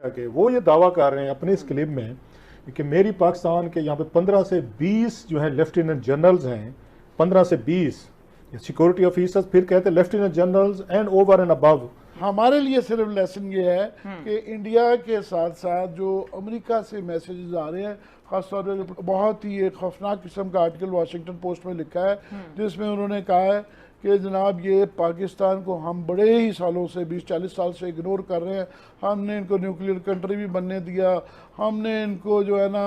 कि वो ये दावा कर रहे हैं अपने इस क्लिप में कि मेरी पाकिस्तान के यहाँ पे 15 से 20 जो है लेफ्टिनेंट जनरल्स हैं, 15 से 20 सिक्योरिटी ऑफिसर्स, फिर कहते हैं lieutenant generals and over and above. हमारे लिए सिर्फ लेसन ये है कि इंडिया के साथ साथ जो अमेरिका से मैसेजेस आ रहे हैं, खासतौर पर बहुत ही एक खौफनाक किस्म का आर्टिकल वाशिंगटन पोस्ट में लिखा है जिसमें उन्होंने कहा है कि जनाब ये पाकिस्तान को हम बड़े ही सालों से 20-40 साल से इग्नोर कर रहे हैं, हमने इनको न्यूक्लियर कंट्री भी बनने दिया, हमने इनको जो है ना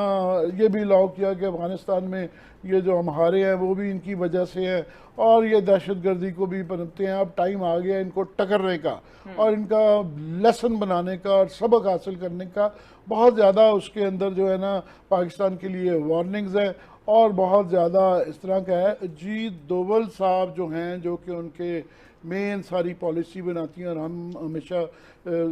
ये भी अलाउ किया कि अफ़गानिस्तान में ये जो हम हारे हैं वो भी इनकी वजह से है, और ये दहशतगर्दी को भी पनपते हैं। अब टाइम आ गया इनको टकरने का और इनका लेसन बनाने का और सबक हासिल करने का। बहुत ज़्यादा उसके अंदर जो है ना पाकिस्तान के लिए वार्निंग्स हैं और बहुत ज़्यादा इस तरह का है। अजीत डोवल साहब जो हैं, जो कि उनके मेन सारी पॉलिसी बनाती हैं, और हम हमेशा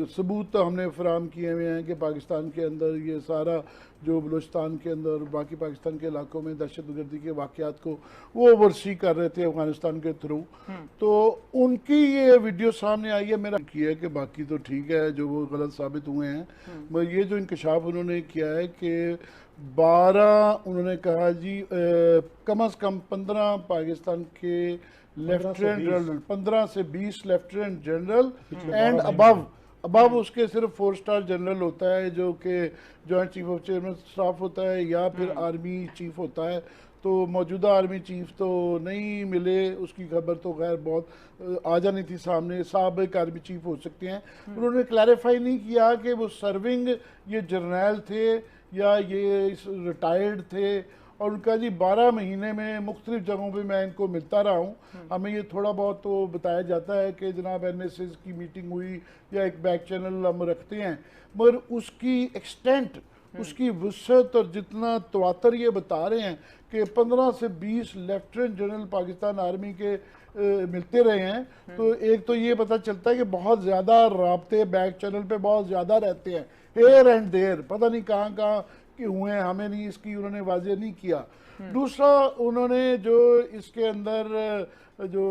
सबूत हमने फराम किए हुए हैं कि पाकिस्तान के अंदर ये सारा जो बलूचिस्तान के अंदर बाकी पाकिस्तान के इलाकों में दहशतगर्दी के वाक़यात को वो ओवरसी कर रहे थे अफ़गानिस्तान के थ्रू। तो उनकी ये वीडियो सामने आई है, मेरा की है कि बाकी तो ठीक है जो वो गलत साबित हुए हैं, मगर ये जो इंकशाफ उन्होंने किया है कि 12 उन्होंने कहा जी कम से कम 15 पाकिस्तान के लेफ्टिनेंट जनरल, 15 से 20 लेफ्टिनेंट जनरल एंड अबव उसके सिर्फ 4 स्टार जनरल होता है जो कि joint chief of chairman staff होता है या फिर आर्मी चीफ होता है। तो मौजूदा आर्मी चीफ तो नहीं मिले, उसकी खबर तो खैर बहुत आ जानी थी सामने, साबिक आर्मी चीफ हो सकते हैं। उन्होंने क्लैरिफाई नहीं किया कि वो सर्विंग ये जर्नैल थे या ये रिटायर्ड थे, और उनका जी 12 महीने में मुख्तलिफ जगहों पे मैं इनको मिलता रहा हूँ। हमें ये थोड़ा बहुत तो बताया जाता है कि जनाब NSS की मीटिंग हुई या एक बैक चैनल हम रखते हैं, मगर उसकी एक्सटेंट, उसकी वसअत और जितना तवातर ये बता रहे हैं कि 15 से 20 लेफ्टिनेंट जनरल पाकिस्तान आर्मी के मिलते रहे हैं, तो एक तो ये पता चलता है कि बहुत ज़्यादा राब्ते बैक चैनल पे बहुत ज़्यादा रहते हैं, हेयर एंड देयर, पता नहीं कहाँ कहाँ कि हुए हैं, हमें नहीं इसकी उन्होंने वाजे नहीं किया। दूसरा उन्होंने जो इसके अंदर जो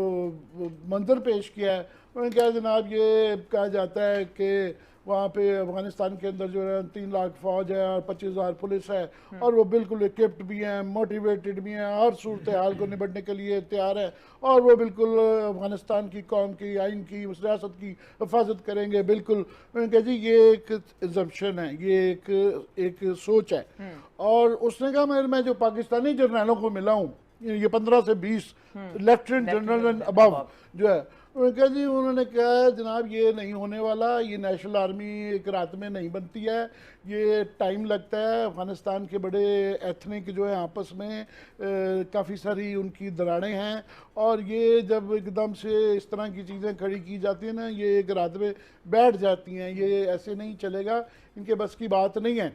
मंजर पेश किया है, उन्होंने कहा जनाब ये कहा जाता है कि वहाँ पे अफगानिस्तान के अंदर जो है 3 लाख फौज है और 25,000 पुलिस है, और वो बिल्कुल इक्विप्ड भी हैं, मोटिवेटेड भी हैं, हर सूरत हाल को निपटने के लिए तैयार है, और वो बिल्कुल अफगानिस्तान की कौम की, आइन की, उस रियासत की हिफाजत करेंगे। बिल्कुल उन्होंने कहा जी ये एक एजम्पशन है, ये एक सोच है। और उसने कहा मैं जो पाकिस्तानी जर्नैलों को मिला हूँ, ये 15 से 20 लेफ्टिनेंट जनरल एंड अबव जो है, उन्होंने जी उन्होंने कहा जनाब ये नहीं होने वाला, ये नेशनल आर्मी एक रात में नहीं बनती है, ये टाइम लगता है। अफ़गानिस्तान के बड़े एथनिक जो है आपस में काफ़ी सारी उनकी दरारें हैं, और ये जब एकदम से इस तरह की चीज़ें खड़ी की जाती हैं ना, ये एक रात में बैठ जाती हैं, ये ऐसे नहीं चलेगा, इनके बस की बात नहीं है।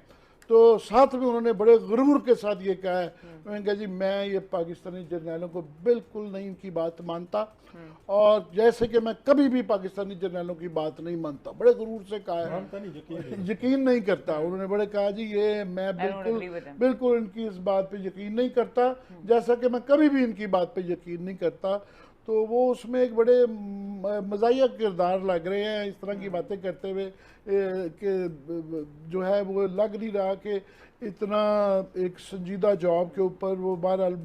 तो साथ में उन्होंने बड़े गुरूर के साथ ये कहा है, उन्होंने कहा जी मैं ये पाकिस्तानी जर्नैलों को बिल्कुल नहीं इनकी बात मानता, और जैसे कि मैं कभी भी पाकिस्तानी जर्नैलों की बात नहीं मानता, बड़े गुरूर से कहा है, यकीन नहीं करता। उन्होंने बड़े कहा जी ये मैं बिल्कुल इनकी इस बात पे यकीन नहीं करता, जैसा कि मैं कभी भी इनकी बात पे यकीन नहीं करता। तो वो उसमें एक बड़े मज़ाहिया किरदार लग रहे हैं इस तरह की बातें करते हुए कि जो है वो लग नहीं रहा कि इतना एक संजीदा जॉब के ऊपर वो बहरहाल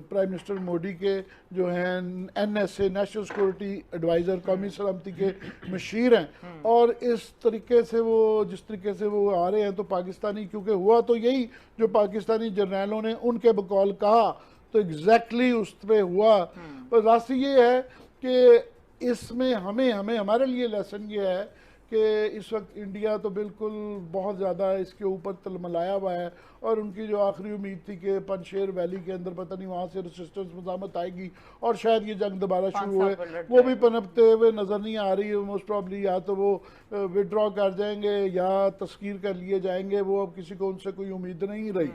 प्राइम मिनिस्टर मोदी के जो हैं NSA नेशनल सिक्योरिटी एडवाइज़र कौमी सलामती के मशीर हैं, और इस तरीके से वो जिस तरीके से वो आ रहे हैं, तो पाकिस्तानी क्योंकि हुआ तो यही जो पाकिस्तानी जर्नैलों ने उनके बकौल कहा, तो एग्जैक्टली उस पे हुआ। पर रास्ते ये है कि इसमें हमें हमारे लिए लेसन ये है कि इस वक्त इंडिया तो बिल्कुल बहुत ज़्यादा इसके ऊपर तलमलाया हुआ है, और उनकी जो आखिरी उम्मीद थी कि पंजशेर वैली के अंदर पता नहीं वहाँ से रेसिस्टेंस मज़ामत आएगी और शायद ये जंग दोबारा शुरू हुए, वो भी पनपते हुए नज़र नहीं आ रही है। मोस्ट प्रॉब्ली या तो वो विड्रॉ कर जाएंगे या तस्कीर कर लिए जाएंगे, वो अब किसी को उनसे कोई उम्मीद नहीं रही।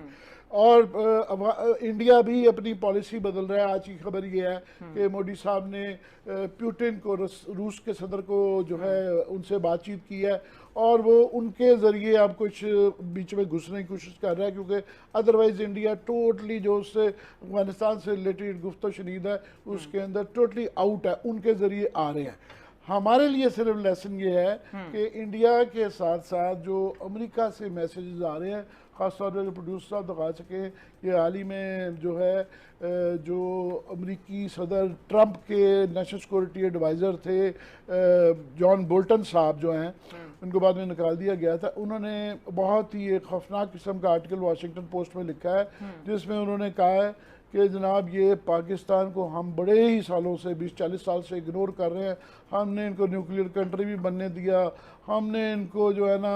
और इंडिया भी अपनी पॉलिसी बदल रहा है। आज की खबर ये है कि मोदी साहब ने पुतिन को, रूस के सदर को जो है उनसे बातचीत की है, और वो उनके ज़रिए अब कुछ बीच में घुसने की कोशिश कर रहा है, क्योंकि अदरवाइज़ इंडिया टोटली जो उससे अफगानिस्तान से रिलेटेड गुफ्तो शनीद है उसके अंदर टोटली आउट है, उनके ज़रिए आ रहे हैं। हमारे लिए सिर्फ लेसन ये है कि इंडिया के साथ साथ जो अमेरिका से मैसेजेस आ रहे हैं, ख़ासतौर पर जो प्रोड्यूसर साहब दिखा सकें कि हाल ही में जो है जो अमेरिकी सदर ट्रंप के नेशनल सिक्योरिटी एडवाइज़र थे जॉन बोल्टन साहब जो हैं, उनको बाद में निकाल दिया गया था। उन्होंने बहुत ही एक खौफनाक किस्म का आर्टिकल वाशिंगटन पोस्ट में लिखा है जिसमें उन्होंने कहा है कि जनाब ये पाकिस्तान को हम बड़े ही सालों से 20-40 साल से इग्नोर कर रहे हैं। हमने इनको न्यूक्लियर कंट्री भी बनने दिया, हमने इनको जो है ना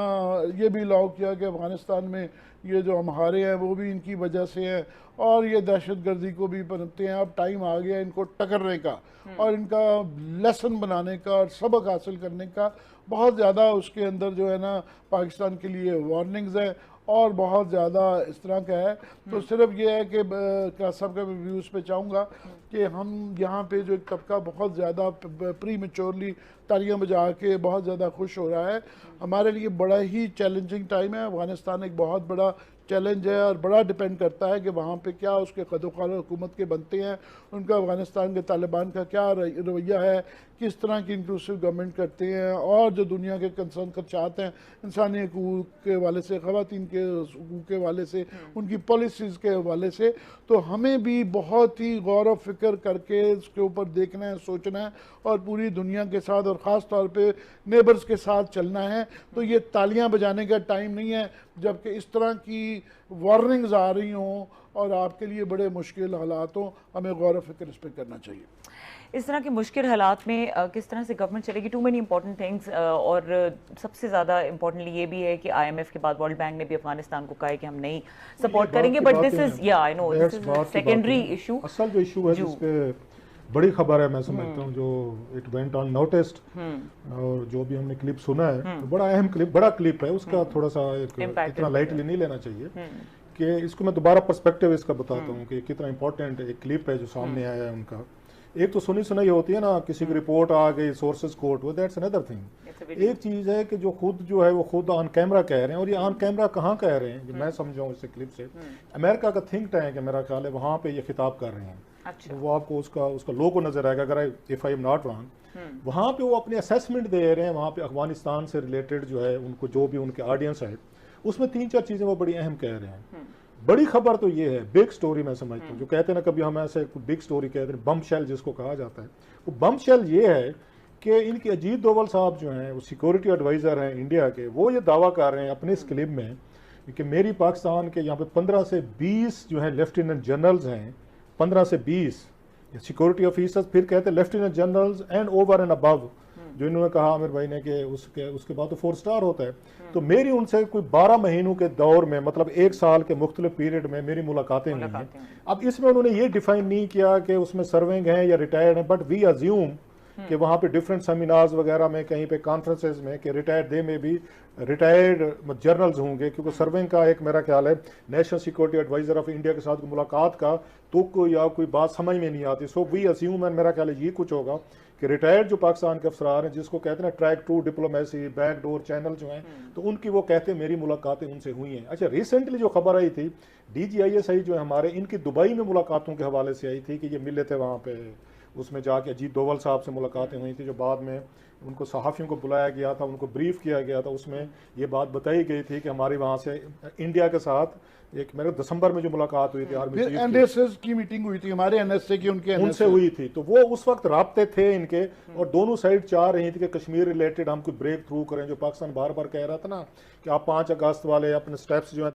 ये भी अलाउ किया कि अफ़गानिस्तान में ये जो हम हारे हैं वो भी इनकी वजह से हैं, और ये दहशत गर्दी को भी बनते हैं। अब टाइम आ गया इनको टकरने का और इनका लेसन बनाने का और सबक हासिल करने का। बहुत ज़्यादा उसके अंदर जो है ना पाकिस्तान के लिए वार्निंग्स हैं और बहुत ज़्यादा इस तरह का है। तो सिर्फ ये है कि सब का व्यूज़ पे चाहूँगा कि हम यहाँ पे जो एक तबका बहुत ज़्यादा प्री मेच्योरली तालियां बजा के बहुत ज़्यादा खुश हो रहा है, हमारे लिए बड़ा ही चैलेंजिंग टाइम है। अफ़गानिस्तान एक बहुत बड़ा चैलेंज है और बड़ा डिपेंड करता है कि वहाँ पे क्या उसके कदोखाल हुकूमत के बनते हैं, उनका अफ़गानिस्तान के तालिबान का क्या रवैया है, किस तरह की इंक्लूसिव गवर्नमेंट करते हैं, और जो दुनिया के कंसर्न खदशात हैं इंसानी हकूक़ के हवाले से, ख़वातीन के हकूक़ के हवाले से, उनकी पॉलिसीज़ के हवाले से। तो हमें भी बहुत ही गौर व फिक्र करके उसके ऊपर देखना है, सोचना है और पूरी दुनिया के साथ और ख़ास तौर पे नेबर्स के साथ चलना है। तो ये तालियां बजाने का टाइम नहीं है जबकि इस तरह की वार्निंग्स आ रही हों और आपके लिए बड़े मुश्किल हालात हों। हमें गौर व फिक्र इस पर करना चाहिए। इस तरह के मुश्किल हालात में किस तरह से गवर्नमेंट चलेगी, टू मेनी इंपॉर्टेंट थिंग्स, और सबसे ज़्यादा इंपॉर्टेंटली ये भी है कि IMF के बाद वर्ल्ड बैंक ने भी अफगानिस्तान को कहा है कि हम नहीं सपोर्ट करेंगे, but this is I know this is secondary issue. असल जो इशू है जिस पे बड़ी खबर है मैं समझता हूँ, जो इट वेंट ऑन नोटिस्ड, और जो भी हमने क्लिप सुना है तो बड़ा अहम क्लिप, बड़ा क्लिप है, उसका थोड़ा सा इतना लाइटली नहीं लेना चाहिए कि इसको मैं दोबारा पर्सपेक्टिव इसका बताता हूँ कि कितना इंपॉर्टेंट एक क्लिप है जो सामने आया है उनका। एक तो सुनी सुनाई होती है ना, किसी की रिपोर्ट आ गई, सोर्सेज कोट, वो दैट्स अनदर थिंग। एक चीज है कि जो खुद जो है वो खुद ऑन कैमरा कह रहे हैं, और ये ऑन कैमरा कहाँ कह रहे हैं, मैं समझाऊं इस क्लिप से, अमेरिका का थिंक टैंक है मेरा ख्याल है, वहाँ पे ये खिताब कर रहे हैं। अच्छा। वो आपको उसका लोगो नजर आएगा अगर if I am not wrong. वहाँ पे वो अपने असेसमेंट दे रहे हैं, वहाँ पे अफगानिस्तान से रिलेटेड जो है उनको जो भी उनके ऑडियंस है उसमें 3-4 चीजें वो बड़ी अहम कह रहे हैं। बड़ी खबर तो ये है, बिग स्टोरी मैं समझता हूँ, जो कहते हैं ना कभी हम ऐसे बिग स्टोरी कहते हैं, बम शेल जिसको कहा जाता है, वो बम शेल ये है कि इनके अजीत डोवल साहब जो हैं वो सिक्योरिटी एडवाइजर हैं इंडिया के, वो ये दावा कर रहे हैं अपने इस क्लिप में कि मेरी पाकिस्तान के यहाँ पे 15 से 20 जो है लेफ्टिनेंट जनरल्स हैं, 15 से 20 सिक्योरिटी ऑफिसर्स, फिर कहते हैं lieutenant generals and over and above, जो इन्होंने कहा आमिर भाई ने कि उसके बाद तो 4 स्टार होता है। तो मेरी उनसे कोई 12 महीनों के दौर में, मतलब 1 साल के मुख्तलिफ पीरियड में मेरी मुलाकातें हुई हैं। अब इसमें उन्होंने ये डिफाइन नहीं किया कि उसमें सर्विंग हैं या रिटायर्ड हैं, बट वी अज्यूम कि वहाँ पे डिफरेंट सेमिनार्स वगैरह में, कहीं पे कॉन्फ्रेंसेस में, कि रिटायर्ड दे में भी रिटायर्ड जर्नल्स होंगे, क्योंकि सर्विंग का एक मेरा ख्याल है national security adviser of India के साथ मुलाकात का तो या कोई बात समझ में नहीं आती। सो वी अज्यूम, एंड मेरा ख्याल है ये कुछ होगा कि रिटायर्ड जो पाकिस्तान के अफसरान हैं, जिसको कहते हैं ना track two diplomacy, back door channel जो हैं, तो उनकी वो कहते हैं मेरी मुलाकातें उनसे हुई हैं। अच्छा, रिसेंटली जो खबर आई थी DGISI जो है हमारे, इनकी दुबई में मुलाकातों के हवाले से आई थी कि ये मिले थे वहाँ पे, उसमें जाके अजीत डोवल साहब से मुलाकातें हुई थी, जो बाद में उनको सहाफ़ियों को बुलाया गया था, उनको ब्रीफ किया गया था, उसमें ये बात बताई गई थी कि हमारी वहाँ से इंडिया के साथ एक मेरे दिसंबर में जो मुलाकात हुई थी आर्मी चीफ NSS की मीटिंग हुई थी, हमारे NSA की उनसे हुई थी, तो वो उस वक्त राब्ते थे इनके, और दोनों साइड चाह रही थी कि कश्मीर रिलेटेड हम कोई ब्रेक थ्रू करें, जो पाकिस्तान बार बार कह रहा था ना कि आप 5 अगस्त वाले अपने स्टेप्स जो है